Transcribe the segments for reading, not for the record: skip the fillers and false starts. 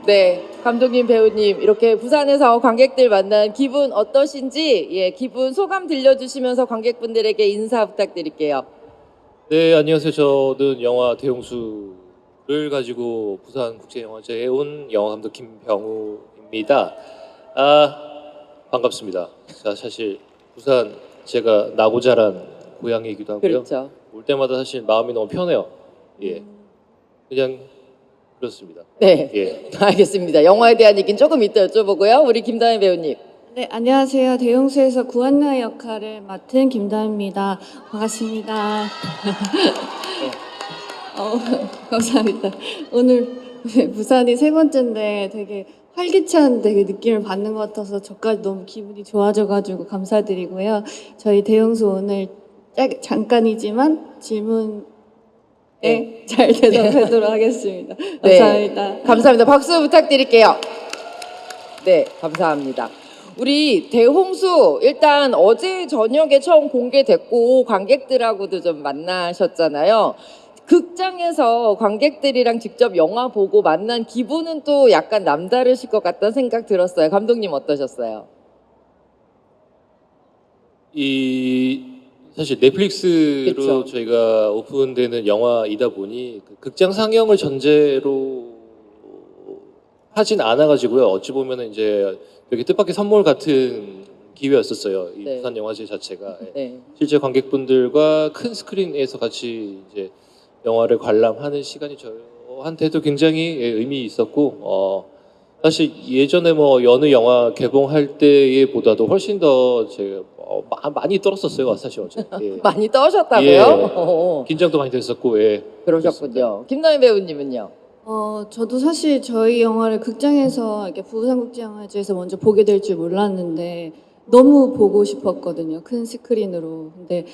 네, 감독님, 배우님 이렇게 부산에서 관객들 만난 기분 어떠신지 기분 소감 들려주시면서 관객분들에게 인사 부탁드릴게요. 네, 안녕하세요. 저는 영화 대홍수를 가지고 부산국제영화제에 온 영화감독 김병우입니다. 반갑습니다. 자, 사실 부산 제가 나고 자란 고향이기도 하고요. 그렇죠. 올 때마다 사실 마음이 너무 편해요. 예, 그냥 그렇습니다. 네, 예. 알겠습니다. 영화에 대한 얘기는 조금 이따 여쭤보고요. 우리 김다혜 배우님. 네, 안녕하세요. 대용수에서 구한나 역할을 맡은 김다입니다. 반갑습니다. 감사합니다. 오늘 부산이 세 번째인데 되게 활기찬 되게 느낌을 받는 것 같아서 저까지 너무 기분이 좋아져가지고 감사드리고요. 저희 대용수 오늘 잠깐이지만 질문에 잘 대답하도록 하겠습니다. 감사합니다. 네, 감사합니다. 박수 부탁드릴게요. 네, 감사합니다. 우리 대홍수 일단 어제 저녁에 처음 공개됐고 관객들하고도 좀 만나셨잖아요. 극장에서 관객들이랑 직접 영화 보고 만난 기분은 또 약간 남다르실 것 같다는 생각 들었어요. 감독님 어떠셨어요? 사실 넷플릭스로 그쵸. 저희가 오픈되는 영화이다 보니 그 극장 상영을 전제로 하진 않아가지고요. 어찌 보면은 이제 되게 뜻밖의 선물 같은 기회였었어요. 이 네. 부산 영화제 자체가. 네. 실제 관객분들과 큰 스크린에서 같이 이제 영화를 관람하는 시간이 저한테도 굉장히 의미 있었고, 사실 예전에 뭐 여느 영화 개봉할 때보다도 훨씬 더 제가 많이 떨었었어요, 사실 어제. 예. 많이 떠셨다고요? 예. 긴장도 많이 됐었고, 예. 그러셨군요. 김다혜 배우님은요? 저도 사실 저희 영화를 극장에서 이렇게 부산국제영화제에서 먼저 보게 될 줄 몰랐는데 너무 보고 싶었거든요. 큰 스크린으로. 근데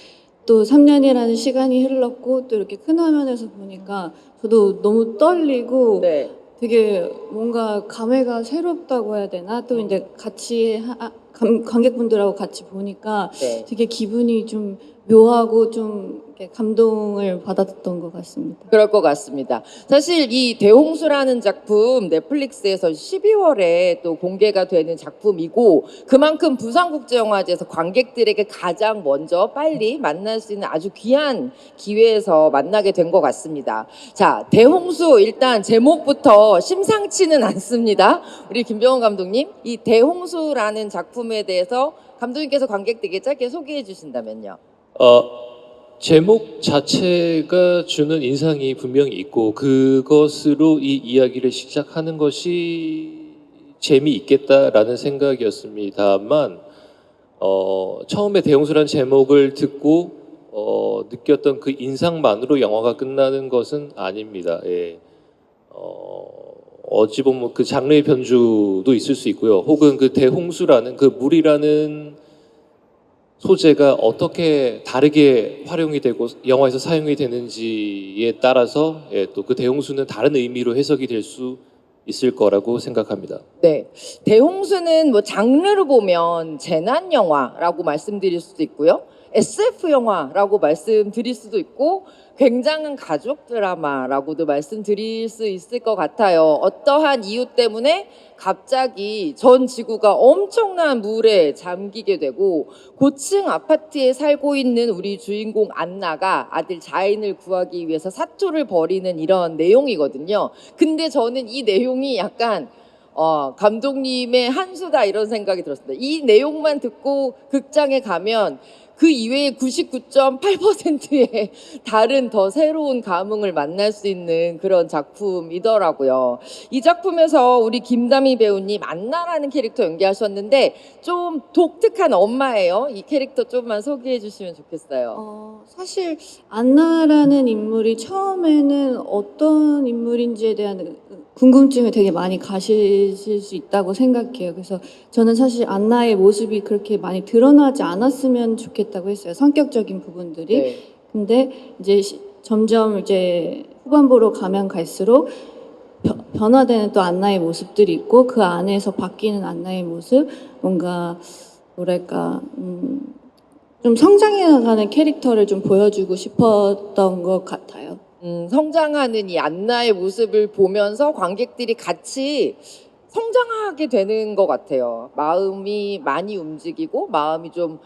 또 3년이라는 시간이 흘렀고 또 이렇게 큰 화면에서 보니까 저도 너무 떨리고 네. 되게 뭔가 감회가 새롭다고 해야 되나? 또 이제 같이 관객분들하고 같이 보니까 네. 되게 기분이 좀 묘하고 좀 이렇게 감동을 받았던 것 같습니다. 그럴 것 같습니다. 사실 이 대홍수라는 작품 넷플릭스에서 12월에 또 공개가 되는 작품이고 그만큼 부산국제영화제에서 관객들에게 가장 먼저 빨리 만날 수 있는 아주 귀한 기회에서 만나게 된 것 같습니다. 자, 대홍수 일단 제목부터 심상치는 않습니다. 우리 김병원 감독님, 이 대홍수라는 작품에 대해서 감독님께서 관객들에게 짧게 소개해 주신다면요. 제목 자체가 주는 인상이 분명히 있고 그것으로 이 이야기를 시작하는 것이 재미있겠다라는 생각이었습니다만 처음에 대홍수라는 제목을 듣고 느꼈던 그 인상만으로 영화가 끝나는 것은 아닙니다. 예. 어찌 보면 그 장르의 변주도 있을 수 있고요. 혹은 그 대홍수라는 그 물이라는 소재가 어떻게 다르게 활용이 되고 영화에서 사용이 되는지에 따라서 또 그 대홍수는 다른 의미로 해석이 될 수 있을 거라고 생각합니다. 네, 대홍수는 뭐 장르로 보면 재난 영화라고 말씀드릴 수도 있고요, SF 영화라고 말씀드릴 수도 있고, 굉장한 가족 드라마라고도 말씀드릴 수 있을 것 같아요. 어떠한 이유 때문에 갑자기 전 지구가 엄청난 물에 잠기게 되고 고층 아파트에 살고 있는 우리 주인공 안나가 아들 자인을 구하기 위해서 사투를 벌이는 이런 내용이거든요. 근데 저는 이 내용이 약간 감독님의 한 수다 이런 생각이 들었습니다. 이 내용만 듣고 극장에 가면 그 이외의 99.8%의 다른 더 새로운 감흥을 만날 수 있는 그런 작품이더라고요. 이 작품에서 우리 김다미 배우님 안나라는 캐릭터 연기하셨는데 좀 독특한 엄마예요. 이 캐릭터 좀만 소개해 주시면 좋겠어요. 사실 안나라는 인물이 처음에는 어떤 인물인지에 대한 궁금증을 되게 많이 가지실 수 있다고 생각해요. 그래서 저는 사실 안나의 모습이 그렇게 많이 드러나지 않았으면 좋겠다고 했어요. 성격적인 부분들이. 네. 근데 이제 점점 이제 후반부로 가면 갈수록 변화되는 또 안나의 모습들이 있고 그 안에서 바뀌는 안나의 모습, 뭔가 뭐랄까 좀 성장해 나가는 캐릭터를 좀 보여주고 싶었던 것 같아요. 성장하는 이 안나의 모습을 보면서 관객들이 같이 성장하게 되는 것 같아요. 마음이 많이 움직이고 마음이 좀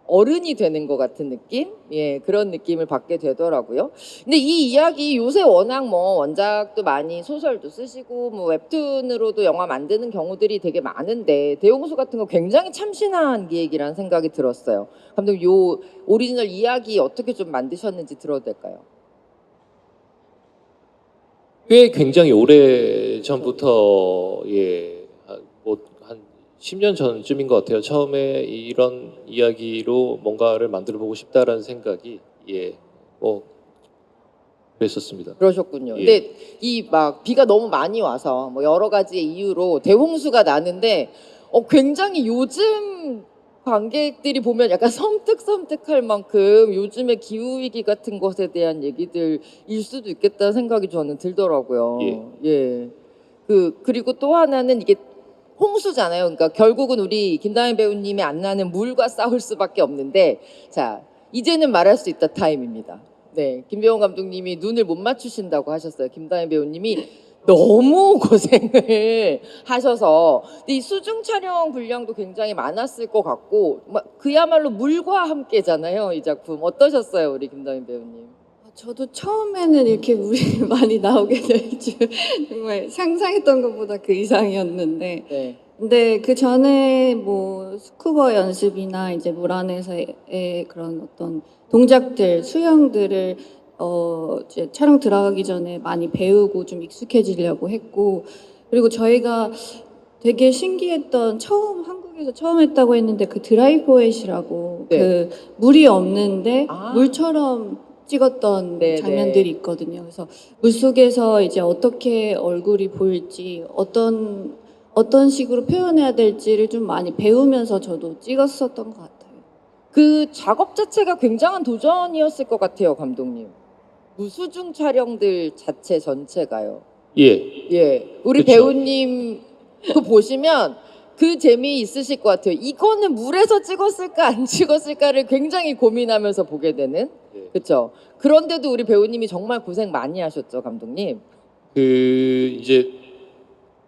어른이 되는 것 같은 느낌? 예, 그런 느낌을 받게 되더라고요. 근데 이 이야기 요새 워낙 뭐 원작도 많이 소설도 쓰시고 뭐 웹툰으로도 영화 만드는 경우들이 되게 많은데 대홍수 같은 거 굉장히 참신한 기획이라는 생각이 들었어요. 감독님, 요 오리지널 이야기 어떻게 좀 만드셨는지 들어도 될까요? 꽤 굉장히 오래 전부터 뭐 한 10년 전쯤인 것 같아요. 처음에 이런 이야기로 뭔가를 만들어 보고 싶다라는 생각이 뭐 그랬었습니다. 그러셨군요. 예. 근데 이 막 비가 너무 많이 와서 뭐 여러 가지의 이유로 대홍수가 나는데 굉장히 요즘 관객들이 보면 약간 섬뜩섬뜩할 만큼 요즘의 기후 위기 같은 것에 대한 얘기들일 수도 있겠다는 생각이 저는 들더라고요. 예. 그리고 또 하나는 이게 홍수잖아요. 그러니까 결국은 우리 김다현 배우님의 안나는 물과 싸울 수밖에 없는데, 자, 이제는 말할 수 있다 타임입니다. 네, 김배원 감독님이 눈을 못 맞추신다고 하셨어요. 김다현 배우님이 너무 고생을 하셔서 이 수중 촬영 분량도 굉장히 많았을 것 같고 그야말로 물과 함께잖아요. 이 작품 어떠셨어요, 우리 김다현 배우님? 저도 처음에는 이렇게 물이 많이 나오게 될 줄 정말 상상했던 것보다 그 이상이었는데, 네. 근데 그 전에 뭐 스쿠버 연습이나 이제 물 안에서의 그런 어떤 동작들, 수영들을 이제 촬영 들어가기 전에 많이 배우고 좀 익숙해지려고 했고, 그리고 저희가 되게 신기했던 한국에서 처음 했다고 했는데 그 드라이 포엣이라고 네. 그 물이 없는데 아. 물처럼 찍었던 네, 장면들이 있거든요. 그래서 물 속에서 이제 어떻게 얼굴이 보일지 어떤 식으로 표현해야 될지를 좀 많이 배우면서 저도 찍었었던 것 같아요. 그 작업 자체가 굉장한 도전이었을 것 같아요, 감독님. 무수중 촬영들 자체 전체가요. 예, 우리 그쵸. 배우님 그 보시면 그 재미 있으실 것 같아요. 이거는 물에서 찍었을까 안 찍었을까를 굉장히 고민하면서 보게 되는. 그렇죠. 그런데도 우리 배우님이 정말 고생 많이 하셨죠, 감독님. 이제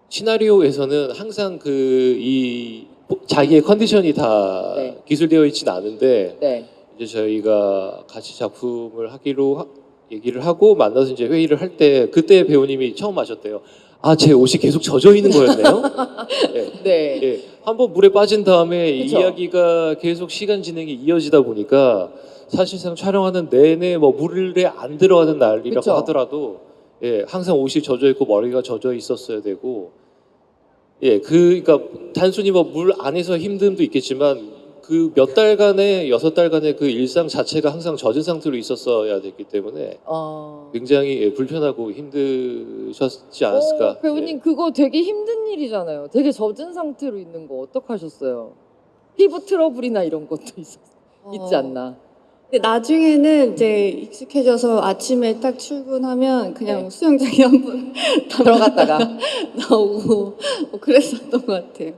시나리오에서는 항상 자기의 컨디션이 다 네. 기술되어 있진 않은데 네. 이제 저희가 같이 작품을 하기로 얘기를 하고 만나서 이제 회의를 할 때 그때 배우님이 처음 아셨대요. 아, 제 옷이 계속 젖어 있는 거였네요. 네. 한번 물에 빠진 다음에 이 그쵸. 이야기가 계속 시간 진행이 이어지다 보니까 사실상 촬영하는 내내 뭐 물에 안 들어가는 날이라고 그쵸. 하더라도 항상 옷이 젖어 있고 머리가 젖어 있었어야 되고 그러니까 단순히 뭐 물 안에서 힘듦도 있겠지만 그 몇 달간의 6달간의 그 일상 자체가 항상 젖은 상태로 있었어야 됐기 때문에 굉장히 불편하고 힘드셨지 않았을까. 배우님 그거 되게 힘든 일이잖아요. 되게 젖은 상태로 있는 거 어떡하셨어요? 피부 트러블이나 이런 것도 있지 않나? 근데 나중에는 이제 익숙해져서 아침에 딱 출근하면 그냥 네. 수영장에 한번 들어갔다가 나오고 뭐 그랬었던 것 같아요.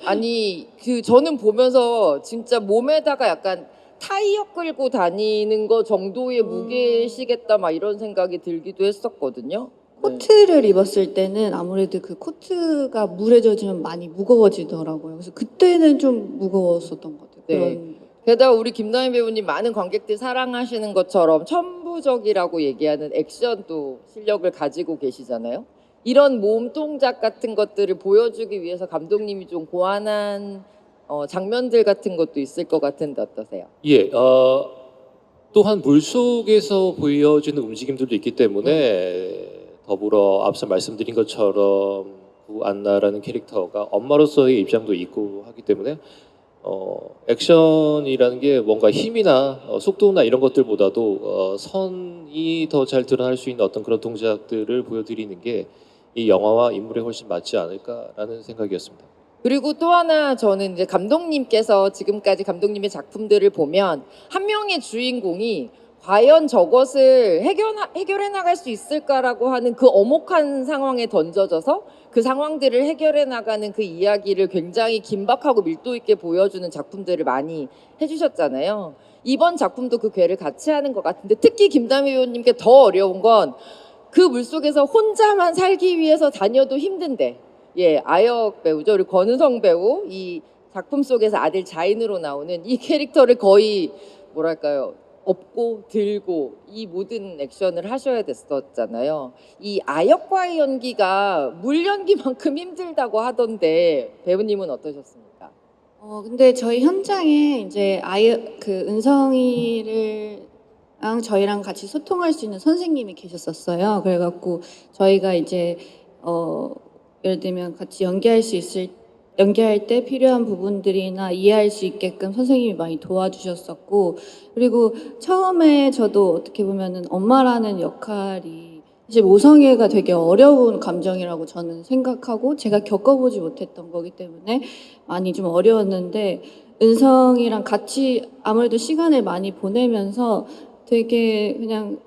아니 저는 보면서 진짜 몸에다가 약간 타이어 끌고 다니는 거 정도의 무게시겠다 막 이런 생각이 들기도 했었거든요. 네. 코트를 입었을 때는 아무래도 그 코트가 물에 젖으면 많이 무거워지더라고요. 그래서 그때는 좀 무거웠었던 것 같아요. 네. 그런 게다가 우리 김다현 배우님 많은 관객들 사랑하시는 것처럼 천부적이라고 얘기하는 액션도 실력을 가지고 계시잖아요. 이런 몸 동작 같은 것들을 보여주기 위해서 감독님이 좀 고안한 장면들 같은 것도 있을 것 같은데 어떠세요? 또한 물속에서 보여지는 움직임들도 있기 때문에 더불어 앞서 말씀드린 것처럼 구안나라는 캐릭터가 엄마로서의 입장도 있고 하기 때문에 액션이라는 게 뭔가 힘이나 속도나 이런 것들보다도 선이 더 잘 드러날 수 있는 어떤 그런 동작들을 보여드리는 게 이 영화와 인물에 훨씬 맞지 않을까라는 생각이었습니다. 그리고 또 하나 저는 이제 감독님께서 지금까지 감독님의 작품들을 보면 한 명의 주인공이 과연 저것을 해결해 나갈 수 있을까라고 하는 그 엄혹한 상황에 던져져서 그 상황들을 해결해 나가는 그 이야기를 굉장히 긴박하고 밀도 있게 보여주는 작품들을 많이 해주셨잖아요. 이번 작품도 그 궤를 같이 하는 것 같은데 특히 김다미 배우님께 더 어려운 건 그 물속에서 혼자만 살기 위해서 다녀도 힘든데 아역 배우죠. 우리 권은성 배우 이 작품 속에서 아들 자인으로 나오는 이 캐릭터를 거의 뭐랄까요 업고 들고 이 모든 액션을 하셔야 됐었잖아요. 이 아역과의 연기가 물 연기만큼 힘들다고 하던데 배우님은 어떠셨습니까? 근데 저희 현장에 이제 은성이를 저희랑 같이 소통할 수 있는 선생님이 계셨었어요. 그래갖고 저희가 이제 예를 들면 같이 연기할 때 필요한 부분들이나 이해할 수 있게끔 선생님이 많이 도와주셨었고, 그리고 처음에 저도 어떻게 보면은 엄마라는 역할이 사실 모성애가 되게 어려운 감정이라고 저는 생각하고 제가 겪어보지 못했던 거기 때문에 많이 좀 어려웠는데 은성이랑 같이 아무래도 시간을 많이 보내면서 되게 그냥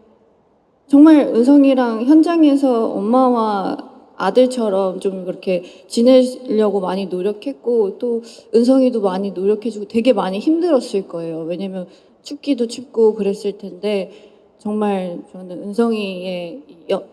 정말 은성이랑 현장에서 엄마와 아들처럼 좀 그렇게 지내려고 많이 노력했고 또 은성이도 많이 노력해주고 되게 많이 힘들었을 거예요. 왜냐면 춥기도 춥고 그랬을 텐데 정말 저는 은성이의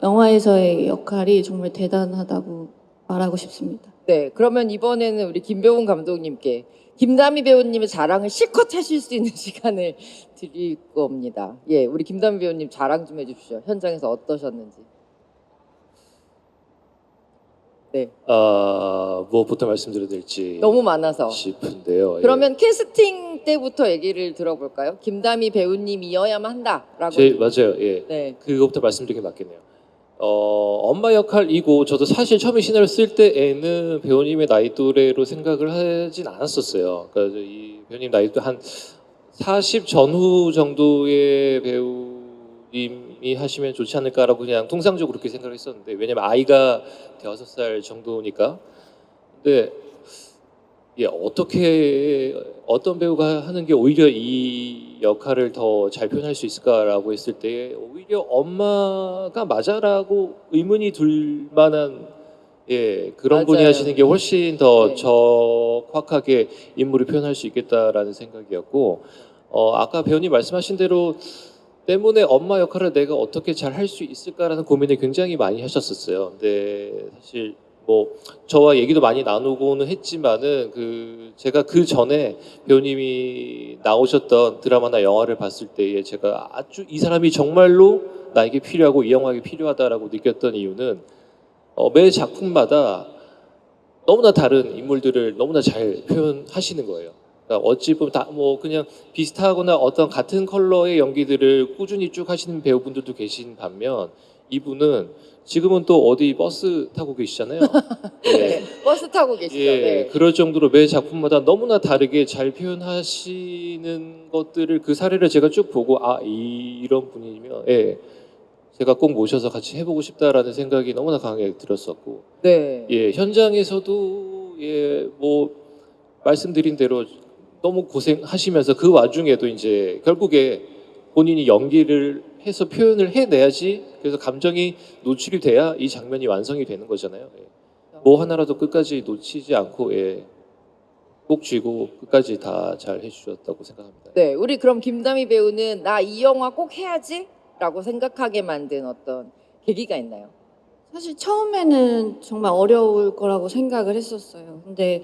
영화에서의 역할이 정말 대단하다고 말하고 싶습니다. 네, 그러면 이번에는 우리 김배훈 감독님께 김다미 배우님의 자랑을 실컷 하실 수 있는 시간을 드릴 겁니다. 우리 김다미 배우님 자랑 좀 해주십시오. 현장에서 어떠셨는지. 네, 무엇부터 말씀드려야 될지 너무 많아서. 싶은데요. 그러면 캐스팅 때부터 얘기를 들어볼까요? 김다미 배우님이어야만 한다라고. 맞아요. 네, 그것부터 말씀드리는 게 맞겠네요. 엄마 역할이고 저도 사실 처음에 시나리오 쓸 때에는 배우님의 나이 또래로 생각을 하진 않았었어요. 그러니까 이 배우님 나이도 한 40 전후 정도의 배우님이 하시면 좋지 않을까라고 그냥 통상적으로 그렇게 생각을 했었는데 왜냐면 아이가 6살 정도니까. 근데 어떻게 어떤 배우가 하는 게 오히려 이 역할을 더 잘 표현할 수 있을까라고 했을 때 오히려 엄마가 맞아라고 의문이 들 만한 그런 분이 맞아요. 하시는 게 훨씬 더 네. 적확하게 인물을 표현할 수 있겠다라는 생각이었고 아까 배우님 말씀하신 대로 때문에 엄마 역할을 내가 어떻게 잘 할 수 있을까라는 고민을 굉장히 많이 하셨었어요. 근데 사실 뭐 저와 얘기도 많이 나누고는 했지만은 제가 그 전에 배우님이 나오셨던 드라마나 영화를 봤을 때에 제가 아주 이 사람이 정말로 나에게 필요하고 이 영화에 필요하다라고 느꼈던 이유는 매 작품마다 너무나 다른 인물들을 너무나 잘 표현하시는 거예요. 그러니까 어찌 보면 다 뭐 그냥 비슷하거나 어떤 같은 컬러의 연기들을 꾸준히 쭉 하시는 배우분들도 계신 반면 이분은 지금은 또 어디 버스 타고 계시잖아요. 네, 버스 타고 계시죠. 네. 그럴 정도로 매 작품마다 너무나 다르게 잘 표현하시는 것들을 그 사례를 제가 쭉 보고 이런 분이면 제가 꼭 모셔서 같이 해보고 싶다라는 생각이 너무나 강하게 들었었고 네. 현장에서도 뭐 말씀드린 대로 너무 고생하시면서 그 와중에도 이제 결국에 본인이 연기를 해서 표현을 해내야지 그래서 감정이 노출이 돼야 이 장면이 완성이 되는 거잖아요. 뭐 하나라도 끝까지 놓치지 않고 꼭 쥐고 끝까지 다 잘 해주셨다고 생각합니다. 네, 우리 그럼 김다미 배우는 나 이 영화 꼭 해야지라고 생각하게 만든 어떤 계기가 있나요? 사실 처음에는 정말 어려울 거라고 생각을 했었어요. 근데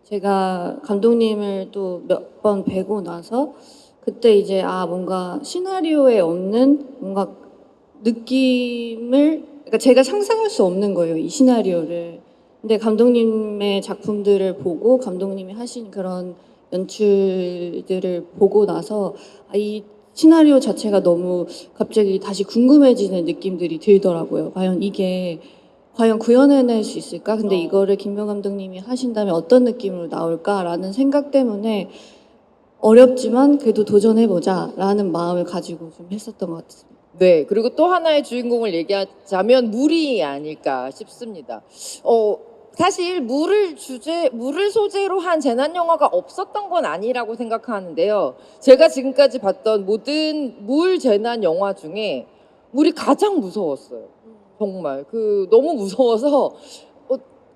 제가 감독님을 또 몇 번 뵈고 나서 그때 이제 뭔가 시나리오에 없는 뭔가 느낌을 그러니까 제가 상상할 수 없는 거예요, 이 시나리오를. 근데 감독님의 작품들을 보고 감독님이 하신 그런 연출들을 보고 나서 이 시나리오 자체가 너무 갑자기 다시 궁금해지는 느낌들이 들더라고요. 과연 구현해낼 수 있을까? 근데 이거를 김병 감독님이 하신다면 어떤 느낌으로 나올까라는 생각 때문에 어렵지만 그래도 도전해보자라는 마음을 가지고 좀 했었던 것 같습니다. 네, 그리고 또 하나의 주인공을 얘기하자면 물이 아닐까 싶습니다. 사실 물을 소재로 한 재난 영화가 없었던 건 아니라고 생각하는데요. 제가 지금까지 봤던 모든 물 재난 영화 중에 물이 가장 무서웠어요. 정말 너무 무서워서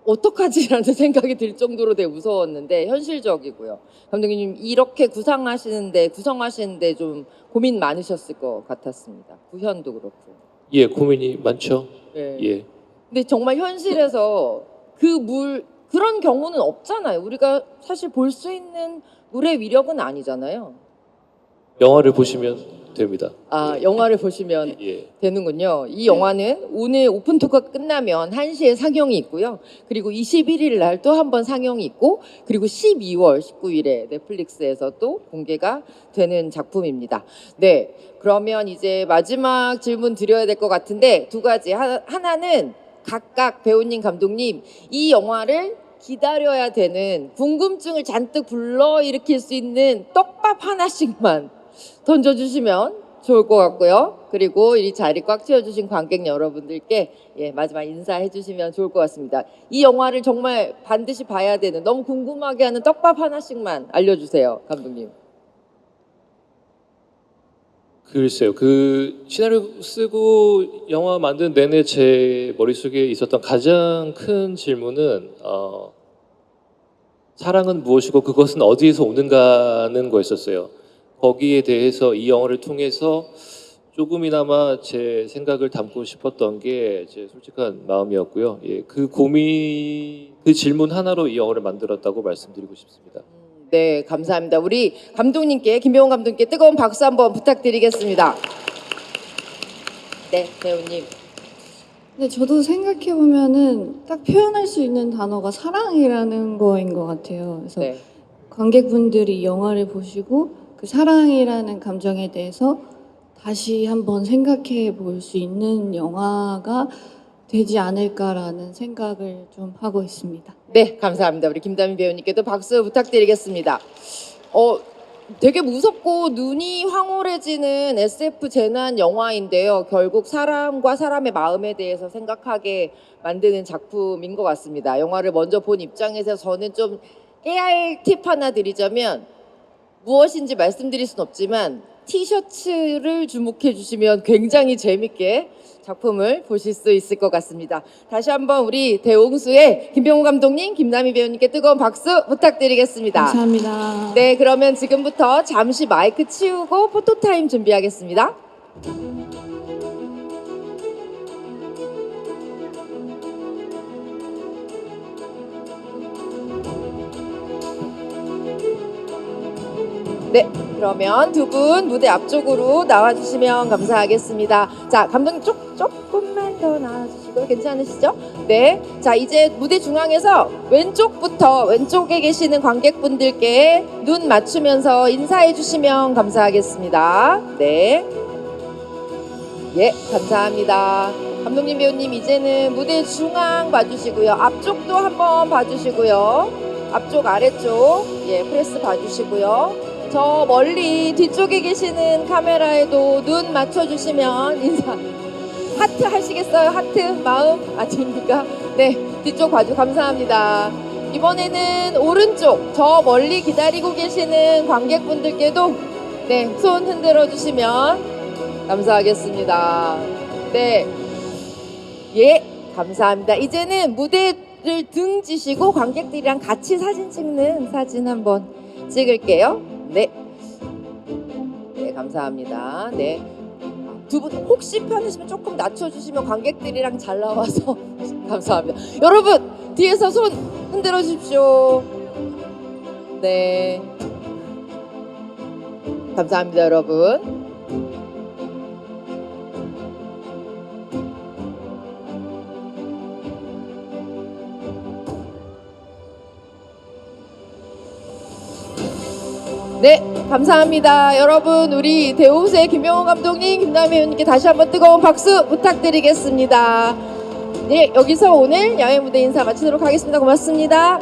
어떡하지라는 생각이 들 정도로 되게 무서웠는데 현실적이고요. 감독님 이렇게 구성하시는데 좀 고민 많으셨을 것 같았습니다. 구현도 그렇고. 예, 고민이 많죠. 네. 예. 근데 정말 현실에서 그런 경우는 없잖아요. 우리가 사실 볼 수 있는 물의 위력은 아니잖아요. 영화를 보시면 됩니다. 아, 영화를 보시면 예. 되는군요. 이 영화는 오늘 오픈 토크가 끝나면 1시에 상영이 있고요. 그리고 21일 날 또 한 번 상영이 있고, 그리고 12월 19일에 넷플릭스에서 또 공개가 되는 작품입니다. 네. 그러면 이제 마지막 질문 드려야 될 것 같은데, 두 가지. 하나는 각각 배우님, 감독님, 이 영화를 기다려야 되는 궁금증을 잔뜩 불러일으킬 수 있는 떡밥 하나씩만 던져주시면 좋을 것 같고요. 그리고 이 자리 꽉 채워주신 관객 여러분들께 마지막 인사해 주시면 좋을 것 같습니다. 이 영화를 정말 반드시 봐야 되는, 너무 궁금하게 하는 떡밥 하나씩만 알려주세요, 감독님. 글쎄요. 그 시나리오 쓰고 영화 만든 내내 제 머릿속에 있었던 가장 큰 질문은 사랑은 무엇이고 그것은 어디에서 오는가는 거였었어요. 거기에 대해서 이 영화를 통해서 조금이나마 제 생각을 담고 싶었던 게 제 솔직한 마음이었고요. 예, 그 질문 하나로 이 영화를 만들었다고 말씀드리고 싶습니다. 네, 감사합니다. 우리 감독님께, 김병훈 감독님께 뜨거운 박수 한번 부탁드리겠습니다. 네, 배우님. 근데 저도 생각해 보면은 딱 표현할 수 있는 단어가 사랑이라는 거인 것 같아요. 그래서 네. 관객분들이 영화를 보시고 그 사랑이라는 감정에 대해서 다시 한번 생각해 볼 수 있는 영화가 되지 않을까라는 생각을 좀 하고 있습니다. 네, 감사합니다. 우리 김다민 배우님께도 박수 부탁드리겠습니다. 되게 무섭고 눈이 황홀해지는 SF 재난 영화인데요. 결국 사람과 사람의 마음에 대해서 생각하게 만드는 작품인 것 같습니다. 영화를 먼저 본 입장에서 저는 좀 깨알 팁 하나 드리자면, 무엇인지 말씀드릴 순 없지만 티셔츠를 주목해 주시면 굉장히 재밌게 작품을 보실 수 있을 것 같습니다. 다시 한번 우리 대홍수의 김병훈 감독님, 김다미 배우님께 뜨거운 박수 부탁드리겠습니다. 감사합니다. 네, 그러면 지금부터 잠시 마이크 치우고 포토타임 준비하겠습니다. 네, 그러면 두 분 무대 앞쪽으로 나와주시면 감사하겠습니다. 자, 감독님 조금만 더 나와주시고 괜찮으시죠? 네, 자 이제 무대 중앙에서 왼쪽에 계시는 관객분들께 눈 맞추면서 인사해 주시면 감사하겠습니다. 네, 예, 감사합니다. 감독님, 배우님 이제는 무대 중앙 봐주시고요. 앞쪽도 한번 봐주시고요. 앞쪽, 아래쪽, 프레스 봐주시고요. 저 멀리 뒤쪽에 계시는 카메라에도 눈 맞춰주시면 인사. 하트 하시겠어요? 하트? 마음? 아닙니까? 네, 뒤쪽 봐주 감사합니다. 이번에는 오른쪽, 저 멀리 기다리고 계시는 관객분들께도 손 흔들어 주시면 감사하겠습니다. 네, 감사합니다. 이제는 무대를 등지시고 관객들이랑 같이 사진 찍는 사진 한번 찍을게요. 네, 감사합니다. 네, 두 분 혹시 편하시면 조금 낮춰주시면 관객들이랑 잘 나와서 감사합니다. 여러분 뒤에서 손 흔들어 주십시오. 네, 감사합니다, 여러분. 네, 감사합니다. 여러분, 우리 대홍수의 김병훈 감독님, 김다미 배우님께 다시 한번 뜨거운 박수 부탁드리겠습니다. 네, 여기서 오늘 야외 무대 인사 마치도록 하겠습니다. 고맙습니다.